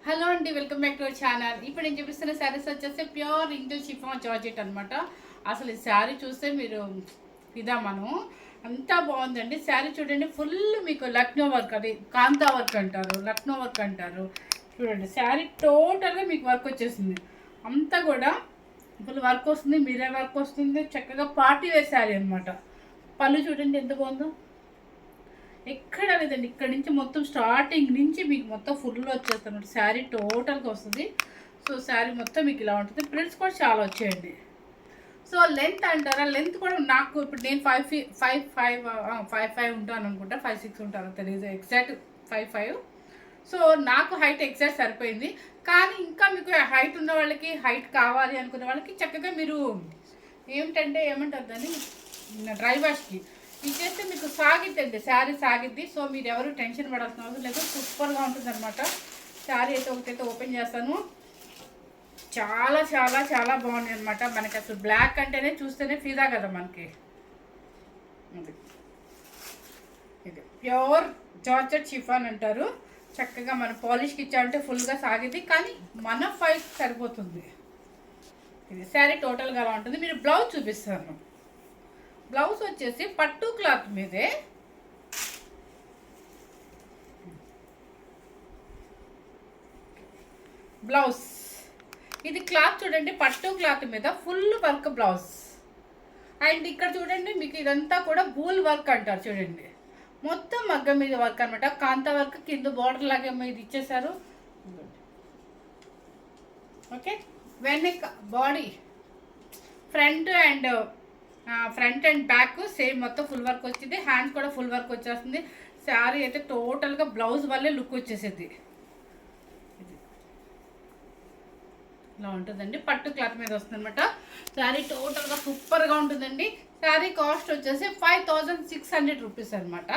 Hello అండి, welcome back to our channel. ఇప్పుడు నేను చూపిస్తున్న శారీస్ వచ్చేసి ప్యూర్ ఇండియన్ షిఫాన్ జార్జెట్ అనమాట. అసలు ఈ శారీ చూస్తే మీరు ఇదా మనం అంతా బాగుందండి. శారీ చూడండి, ఫుల్ మీకు లక్నో వర్క్, అది కాంతా వర్క్ అంటారు, లక్నో వర్క్ అంటారు. చూడండి శారీ టోటల్గా మీకు వర్క్ వచ్చేసింది. అంతా కూడా ఫుల్ వర్క్ వస్తుంది, మీరే వర్క్ వస్తుంది. చక్కగా పార్టీ వేర్ శారీ అనమాట. పళ్ళు చూడండి ఎంత బాగుందో. ఎక్కడ లేదండి, ఇక్కడ నుంచి మొత్తం స్టార్టింగ్ నుంచి మీకు మొత్తం ఫుల్ వచ్చేస్తుంది. శారీ టోటల్గా వస్తుంది. సో శారీ మొత్తం మీకు ఇలా ఉంటుంది. ప్రింట్స్ కూడా చాలా వచ్చాయండి. సో లెంత్ అంటారా, లెంత్ కూడా నాకు ఇప్పుడు నేను 5'5" ఉంటాను అనుకుంటా, 5'6" ఉంటాను తెలియదు, ఎగ్జాక్ట్ 5'5". సో నాకు హైట్ ఎగ్జాక్ట్ సరిపోయింది. కానీ ఇంకా మీకు హైట్ ఉన్న వాళ్ళకి, హైట్ కావాలి అనుకునే వాళ్ళకి చక్కగా మీరు ఏమంటారు దాన్ని, డ్రై వాష్కి ఇచ్చేస్తే మీకు సాగిద్దండి, శారీ సాగిద్ది. సో మీరు ఎవరు టెన్షన్ పడాల్సిన అవసరం లేదు, సూపర్గా ఉంటుంది అనమాట. శారీ అయితే ఒకటైతే ఓపెన్ చేస్తాను. చాలా చాలా చాలా బాగుంది అనమాట. మనకి అసలు బ్లాక్ అంటేనే చూస్తేనే ఫిదా కదా మనకి. ఇది ప్యూర్ జార్జెట్ షిఫాన్ అంటారు. చక్కగా మన పాలిష్కి ఇచ్చామంటే ఫుల్గా సాగిద్ది, కానీ మన ఫైట్ సరిపోతుంది. ఇది శారీ టోటల్గా అలా ఉంటుంది. మీరు బ్లౌజ్ చూపిస్తాను. బ్లౌజ్ వచ్చేసి పట్టు క్లాత్ మీదే బ్లౌజ్. ఇది క్లాత్ చూడండి, పట్టు క్లాత్ మీద ఫుల్ వర్క్ బ్లౌజ్. అండ్ ఇక్కడ చూడండి, మీకు ఇదంతా కూడా బూల్ వర్క్ అంటారు. చూడండి మొత్తం మగ్గం మీద వర్క్ అనమాట. కాంతా వర్క్ కింద బార్డర్ లాగా ఇది ఇచ్చేసారు. ఓకే, వెనక body, front and back same మొత్తం ఫుల్ వర్క్ వచ్చింది. హ్యాండ్స్ కూడా ఫుల్ వర్క్ వచ్చేస్తుంది. శారీ అయితే టోటల్గా బ్లౌజ్ వల్లే లుక్ వచ్చేసేది. ఇలా ఉంటుందండి, పట్టు క్లాత్ మీద వస్తుంది అనమాట. శారీ టోటల్గా సూపర్గా ఉంటుందండి. శారీ కాస్ట్ వచ్చేసి 5600 రూపీస్ అనమాట.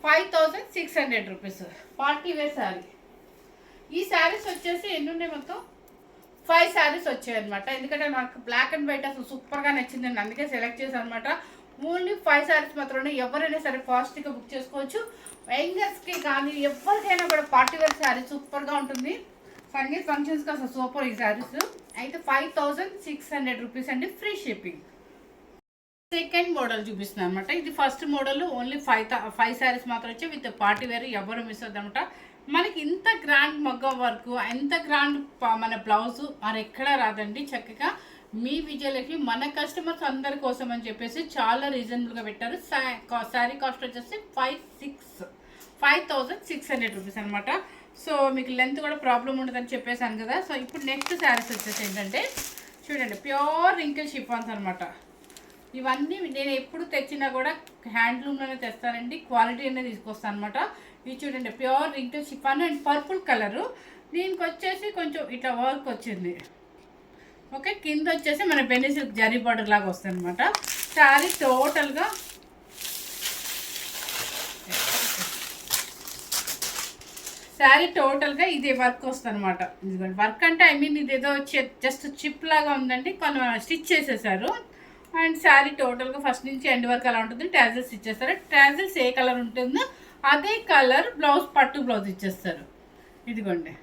5600 రూపీస్ పార్టీ వేర్ శారీ. ఈ శారీస్ వచ్చేసి ఎన్ని ఉన్నాయి, మొత్తం 5 శారీస్ వచ్చాయి అనమాట. ఎందుకంటే నాకు బ్లాక్ అండ్ వైట్ అసలు సూపర్గా నచ్చిందండి, అందుకే సెలెక్ట్ చేశాను అనమాట. ఓన్లీ 5 శారీస్ మాత్రమే. ఎవరైనా సరే ఫాస్ట్గా బుక్ చేసుకోవచ్చు. యంగర్స్కి కానీ ఎవరికైనా కూడా పార్టీ వేర్ శారీ సూపర్గా ఉంటుంది. సంగీత్ ఫంక్షన్స్కి అసలు సూపర్ ఈ శారీస్. అయితే 5600 రూపీస్ అండి, ఫ్రీ షిప్పింగ్. సెకండ్ మోడల్ చూపిస్తున్నాను అనమాట. ఇది ఫస్ట్ మోడల్, ఓన్లీ 5 శారీస్ మాత్రం వచ్చి విత్ పార్టీ వేర్. ఎవరు మిస్ అవుతామట. మనకి ఇంత గ్రాండ్ మగ్గం వర్క్, ఎంత గ్రాండ్ మన బ్లౌజు మరి ఎక్కడా రాదండి. చక్కగా మీ విజయలకి మన కస్టమర్స్ అందరి కోసం అని చెప్పేసి చాలా రీజనబుల్గా పెట్టారు. శారీ కాస్ట్ వచ్చేసి 5600 రూపీస్ అనమాట. సో మీకు లెంత్ కూడా ప్రాబ్లం ఉండదని చెప్పేసాను కదా. సో ఇప్పుడు నెక్స్ట్ శారీస్ వచ్చేసి ఏంటంటే చూడండి, ప్యూర్ రింకిల్ షిఫాన్స్ అనమాట. ఇవన్నీ నేను ఎప్పుడు తెచ్చినా కూడా హ్యాండ్లూమ్లోనే తెస్తానండి, క్వాలిటీ అనేది తీసుకొస్తాను అనమాట. ఇవి చూడండి, pure wrinkle chiffon and purple colour. దీనికి వచ్చేసి కొంచెం ఇట్లా వర్క్ వచ్చింది. ఓకే, కింద వచ్చేసి మన బెనిసిల్క్ జరీ బార్డర్ లాగా వస్తుంది అనమాట. శారీ టోటల్గా ఇది వర్క్ వస్తుంది అనమాట. వర్క్ అంటే ఇదేదో జస్ట్ చిప్ లాగా ఉందండి, కొన్ని స్టిచ్ చేసేసారు. అండ్ శారీ టోటల్గా ఫస్ట్ నుంచి ఎండ్ వరకు అలా ఉంటుంది. ట్యాజల్స్ ఇచ్చేస్తారు. ట్యాజల్స్ ఏ కలర్ ఉంటుందో అదే కలర్ బ్లౌజ్, పట్టు బ్లౌజ్ ఇచ్చేస్తారు. ఇదిగోండి,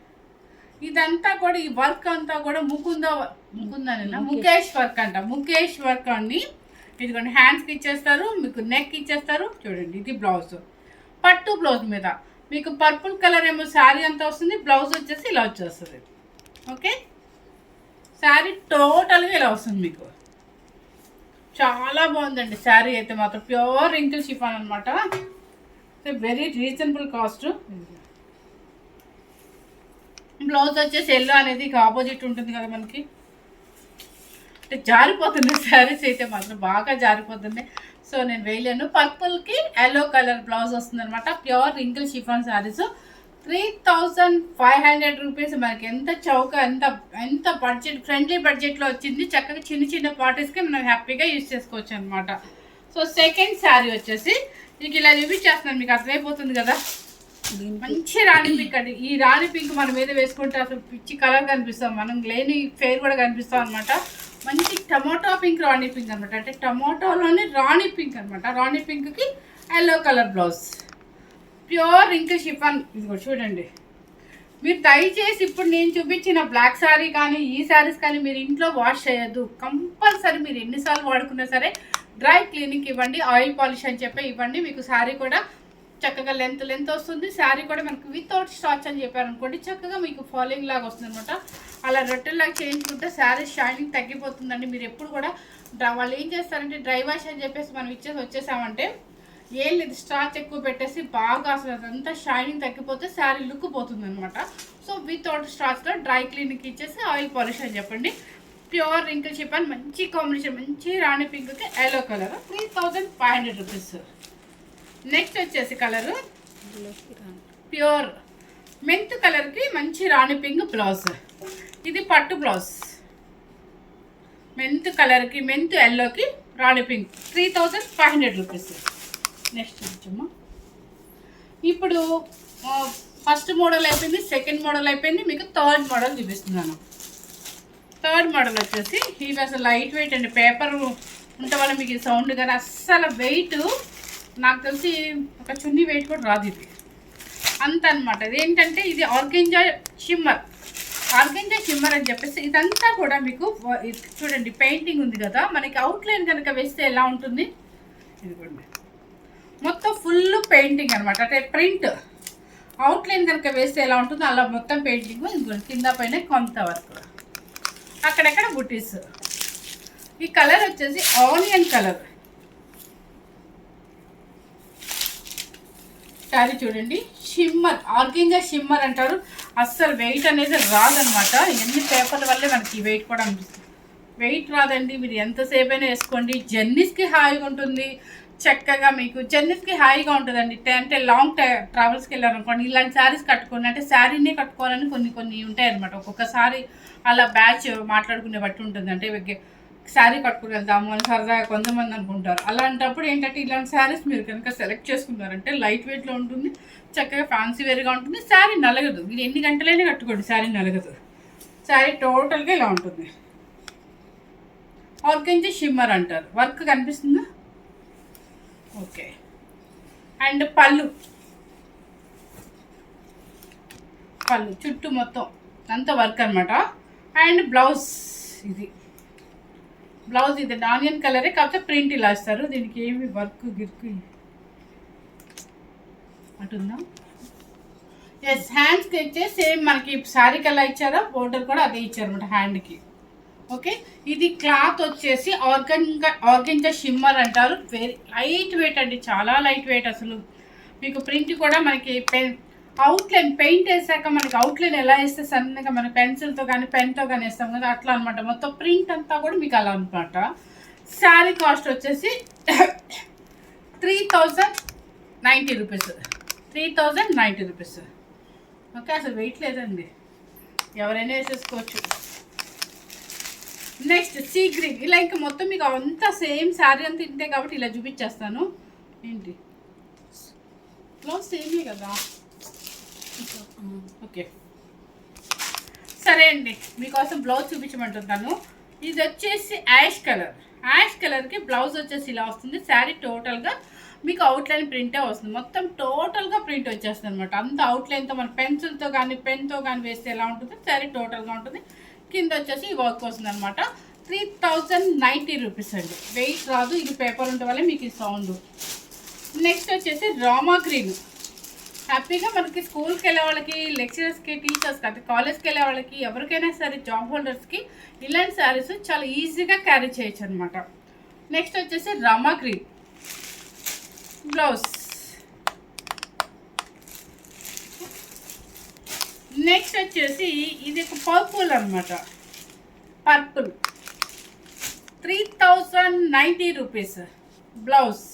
ఇదంతా కూడా ఈ వర్క్ అంతా కూడా ముఖేష్ వర్క్ అంట. ముఖేష్ వర్క్ అండి. ఇదిగోండి, హ్యాండ్స్కి ఇచ్చేస్తారు, మీకు నెక్ ఇచ్చేస్తారు. చూడండి, ఇది బ్లౌజ్, పట్టు బ్లౌజ్ మీద మీకు పర్పుల్ కలర్ ఏమో శారీ అంతా వస్తుంది. బ్లౌజ్ వచ్చేసి ఇలా వచ్చేస్తుంది. ఓకే, శారీ టోటల్గా ఇలా వస్తుంది మీకు. చాలా బాగుందండి శారీ అయితే మాత్రం. ప్యూర్ రింకిల్ షిఫాన్ అనమాట. Very reasonable cost. బ్లౌజ్ వచ్చేసి ఎల్లో అనేది ఆపోజిట్ ఉంటుంది కదా మనకి. అంటే జారిపోతుంది శారీస్ అయితే మాత్రం, బాగా జారిపోతుంది. సో నేను వేయలేను. పర్పుల్కి ఎల్లో కలర్ బ్లౌజ్ వస్తుంది అనమాట. Pure wrinkle chiffon saris 3500 rupees. మనకి ఎంత చౌక, ఎంత బడ్జెట్ ఫ్రెండ్లీ బడ్జెట్లో వచ్చింది. చక్కగా చిన్న చిన్న పార్టీస్కి మనం హ్యాపీగా యూజ్ చేసుకోవచ్చు అనమాట. సో సెకండ్ శారీ వచ్చేసి మీకు ఇలా చూపించేస్తున్నాను, మీకు అర్థమైపోతుంది కదా. మంచి రాణి పింక్ అండి. ఈ రాణి పింక్ మన మీద వేసుకుంటే అసలు పిచ్చి కలర్ కనిపిస్తాం, మనం లేని ఫేర్ కూడా కనిపిస్తాం అనమాట. మంచి టమాటో పింక్, రాణి పింక్ అనమాట. అంటే టమాటోలోనే రాణి పింక్ అనమాట. రాణి పింక్కి yellow colour blouse. Pure wrinkle chiffon. ఇది చూడండి, మీరు దయచేసి ఇప్పుడు నేను చూపించిన బ్లాక్ శారీ కానీ ఈ శారీస్ కానీ మీరు ఇంట్లో వాష్ చేయొద్దు. కంపల్సరీ మీరు ఎన్నిసార్లు వాడుకున్నా సరే డ్రై క్లీనింగ్ ఇవ్వండి, ఆయిల్ పాలిష్ అని చెప్పి ఇవ్వండి. మీకు శారీ కూడా చక్కగా లెంత్ వస్తుంది. శారీ కూడా మనకు వితౌట్ స్టార్చ్ అని చెప్పారనుకోండి చక్కగా మీకు ఫాలోయింగ్ లాగా వస్తుంది అనమాట. అలా రొట్టెల్లాగా చేయించుకుంటే శారీ షైనింగ్ తగ్గిపోతుందండి. మీరు ఎప్పుడు కూడా వాళ్ళు ఏం చేస్తారంటే డ్రై వాష్ అని చెప్పేసి మనం వచ్చేసామంటే ఏం లేదు, స్టార్చ్ ఎక్కువ పెట్టేసి బాగా అసలు అదంతా షైనింగ్ తగ్గిపోతే శారీ లుక్ పోతుంది అనమాట. సో వితౌట్ స్టార్చ్లో డ్రై క్లీనింగ్ ఇచ్చేసి ఆయిల్ పాలిష్ అని చెప్పండి. ప్యూర్ రింకిల్ చిప్ మంచి కాంబినేషన్, మంచి రాణి పింక్కి ఎల్లో కలర్ 3500 రూపీస్. నెక్స్ట్ వచ్చేసి కలరు ప్యూర్ మెంత్ కలర్కి మంచి రాణి పింక్ బ్లౌజ్. ఇది పట్టు బ్లౌజ్, మెంత్ కలర్కి మెంత్ ఎల్లోకి రాణి పింక్ 3500 రూపీస్. నెక్స్ట్ వచ్చమ్మా, ఇప్పుడు ఫస్ట్ మోడల్ అయిపోయింది, సెకండ్ మోడల్ అయిపోయింది, మీకు థర్డ్ మోడల్ చూపిస్తున్నాను. థర్డ్ మోడల్ వచ్చేసి ఇవి అసలు లైట్ వెయిట్ అండి. పేపర్ ఉంటే వల్ల మీకు ఈ సౌండ్ కానీ అస్సలు వెయిట్ నాకు తెలిసి ఒక చున్నీ వెయిట్ కూడా రాదు ఇది అంత అనమాట. ఇదేంటంటే ఇది ఆర్గెంజా షిమ్మర్ అని చెప్పేసి ఇదంతా కూడా మీకు చూడండి పెయింటింగ్ ఉంది కదా, మనకి అవుట్లైన్ కనుక వేస్తే ఎలా ఉంటుంది, ఇదిగోండి మొత్తం ఫుల్ పెయింటింగ్ అనమాట. అంటే ప్రింట్ అవుట్లైన్ కనుక వేస్తే ఎలా ఉంటుందో అలా మొత్తం పెయింటింగ్. ఇదిగోండి కింద పైన కొంత వరకు అక్కడెక్కడ బుటీస్. ఈ కలర్ వచ్చేసి ఆనియన్ కలర్ శారీ చూడండి, షిమ్మర్ ఆర్గెంజా షిమ్మర్ అంటారు. అస్సలు వెయిట్ అనేది రాదనమాట. ఎన్ని పేపర్ల వల్లే మనకి వెయిట్ కూడా అనిపిస్తుంది. వెయిట్ రాదండి, మీరు ఎంతసేపు అయినా వేసుకోండి. జర్నీస్కి హాయిగా ఉంటుంది, చక్కగా మీకు జర్నీస్కి హాయిగా ఉంటుందండి. అంటే లాంగ్ ట్రావెల్స్కి వెళ్ళారనుకోండి ఇలాంటి శారీస్ కట్టుకోండి. అంటే శారీనే కట్టుకోవాలని కొన్ని ఉంటాయి అనమాట. ఒక్కొక్కసారి అలా బ్యాచ్ మాట్లాడుకునే బట్టి ఉంటుంది. అంటే శారీ కట్టుకుని వెళ్దాము అని సరదాగా కొంతమంది అనుకుంటారు. అలాంటప్పుడు ఏంటంటే ఇలాంటి శారీస్ మీరు కనుక సెలెక్ట్ చేసుకున్నారంటే లైట్ వెయిట్లో ఉంటుంది, చక్కగా ఫ్యాన్సీ వేర్గా ఉంటుంది. శారీ నలగదు, మీరు ఎన్ని గంటలైనా కట్టుకోండి శారీ నలగదు. శారీ టోటల్గా ఇలా ఉంటుంది. ఆర్గెంజా షిమ్మర్ అంటారు. వర్క్ కనిపిస్తుందా? ఓకే. అండ్ పళ్ళు చుట్టూ మొత్తం అంత వర్క్ అనమాట. అండ్ బ్లౌజ్ ఇది ఆనియన్ కలరే, కాకపోతే ప్రింట్ ఇలా ఇస్తారు. దీనికి ఏమి వర్క్ గిర్కు అటుందా? ఎస్, హ్యాండ్స్కి అయితే సేమ్ మనకి శారీకి ఎలా ఇచ్చారో బోర్డర్ కూడా అదే ఇచ్చారనమాట హ్యాండ్కి. ఓకే, ఇది క్లాత్ వచ్చేసి ఆర్గెంజా షిమ్మర్ అంటారు. వెరీ లైట్ వెయిట్ అండి, చాలా లైట్ వెయిట్. అసలు మీకు ప్రింట్ కూడా మనకి అవుట్లైన్ పెయింట్ వేసాక మనకి అవుట్లైన్ ఎలా వేస్తే సన్నగా మన పెన్సిల్తో కానీ పెన్తో కానీ వేస్తాం కదా అట్లా అనమాట. మొత్తం ప్రింట్ అంతా కూడా మీకు అలా అనమాట. శారీ కాస్ట్ వచ్చేసి 3090 రూపీస్. 3090 రూపీస్. ఓకే, అసలు వెయిట్ లేదండి, ఎవరైనా వేసేసుకోవచ్చు. Next sea green. ఇలా ఇంకా మొత్తం మీకు అంతా సేమ్ శారీ అంతా ఇంతే కాబట్టి ఇలా చూపించేస్తాను. ఏంటి బ్లౌజ్ సేమే కదా. ఓకే, సరే అండి, మీకోసం బ్లౌజ్ చూపించమంటున్నాను. ఇది వచ్చేసి యాష్ కలర్కి బ్లౌజ్ వచ్చేసి ఇలా వస్తుంది. శారీ టోటల్గా మీకు అవుట్లైన్ ప్రింటే వస్తుంది. మొత్తం టోటల్గా ప్రింట్ వచ్చేస్తుంది అనమాట. అంత అవుట్లైన్తో మన పెన్సిల్తో కానీ పెన్తో కానీ వేస్తే ఎలా ఉంటుంది శారీ టోటల్గా ఉంటుంది. కింద వచ్చేసి ఈ వర్క్ వస్తుంది అనమాట. 3090 రూపీస్ అండి. వెయిట్ రాదు, ఇది పేపర్ ఉంటే వల్ల మీకు ఈ సౌండ్. నెక్స్ట్ వచ్చేసి రామా గ్రీన్. హ్యాపీగా మనకి స్కూల్కి వెళ్ళే వాళ్ళకి, లెక్చరర్స్కి, టీచర్స్కి, అంటే కాలేజ్కి వెళ్ళే వాళ్ళకి, ఎవరికైనా సరే జాబ్ హోల్డర్స్కి ఇలాంటి శారీస్ చాలా ఈజీగా క్యారీ చేయొచ్చు అనమాట. నెక్స్ట్ వచ్చేసి రామా గ్రీన్ బ్లౌజ్. నెక్స్ట్ వచ్చేసి ఇది ఒక పర్పుల్ అనమాట. Purple 3090 rupees blouse.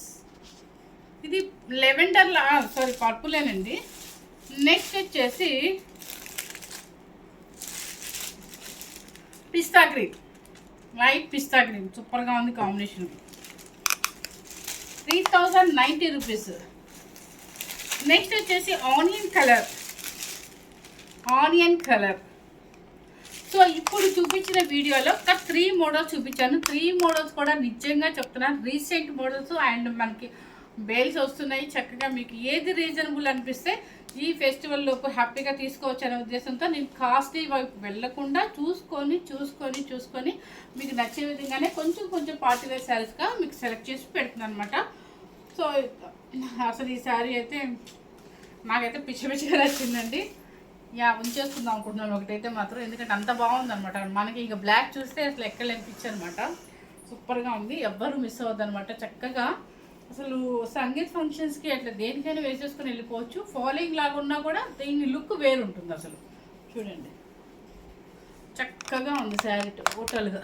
ఇది లెవెండర్లా, సారీ పర్పులేనండి. నెక్స్ట్ వచ్చేసి పిస్తా గ్రీన్, లైట్ పిస్తా గ్రీన్, సూపర్గా ఉంది కాంబినేషన్. 3090 రూపీస్. నెక్స్ట్ వచ్చేసి ఆనియన్ కలర్. సో ఇప్పుడు చూపించిన వీడియోలో ఒక 3 మోడల్స్ చూపించాను. 3 మోడల్స్ కూడా నిజంగా చెప్తున్నాను రీసెంట్ మోడల్స్. అండ్ మనకి బేల్స్ వస్తున్నాయి చక్కగా. మీకు ఏది రీజనబుల్ అనిపిస్తే ఈ ఫెస్టివల్ లోపు హ్యాపీగా తీసుకోవచ్చు అనే ఉద్దేశంతో నేను కాస్ట్లీ వైపు వెళ్ళకుండా చూసుకొని మీకు నచ్చే విధంగానే కొంచెం కొంచెం పార్టీ వేర్ శారీస్గా మీకు సెలెక్ట్ చేసి పెడుతున్నాను అనమాట. సో అసలు ఈ శారీ అయితే నాకైతే పిచ్చిగా నచ్చిందండి. ఉంచేసుకుందాం అనుకుంటున్నాను ఒకటైతే మాత్రం, ఎందుకంటే అంత బాగుందనమాట. మనకి ఇక బ్లాక్ చూస్తే అసలు ఎక్కలేని పిచ్చి అనమాట. సూపర్గా ఉంది, ఎవ్వరూ మిస్ అవ్వద్దు అనమాట. చక్కగా అసలు సంగీత్ ఫంక్షన్స్కి అట్లా దేనికైనా వేసేసుకొని వెళ్ళిపోవచ్చు. ఫాలోయింగ్ లాగా ఉన్నా కూడా దీని లుక్ వేరు ఉంటుంది అసలు. చూడండి చక్కగా ఉంది శారీ టోటల్గా.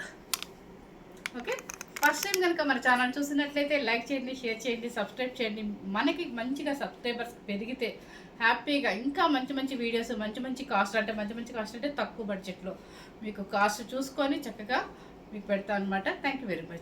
ఓకే, ఫస్ట్ టైం కనుక మన ఛానల్ చూసినట్లయితే లైక్ చేయండి, షేర్ చేయండి, సబ్స్క్రైబ్ చేయండి. మనకి మంచిగా సబ్స్క్రైబర్స్ పెరిగితే హ్యాపీగా ఇంకా మంచి మంచి వీడియోస్, మంచి కాస్ట్ అంటే తక్కువ బడ్జెట్లో మీకు కాస్ట్ చూసుకొని చక్కగా మీకు పెడతాను అనమాట. Thank you very much.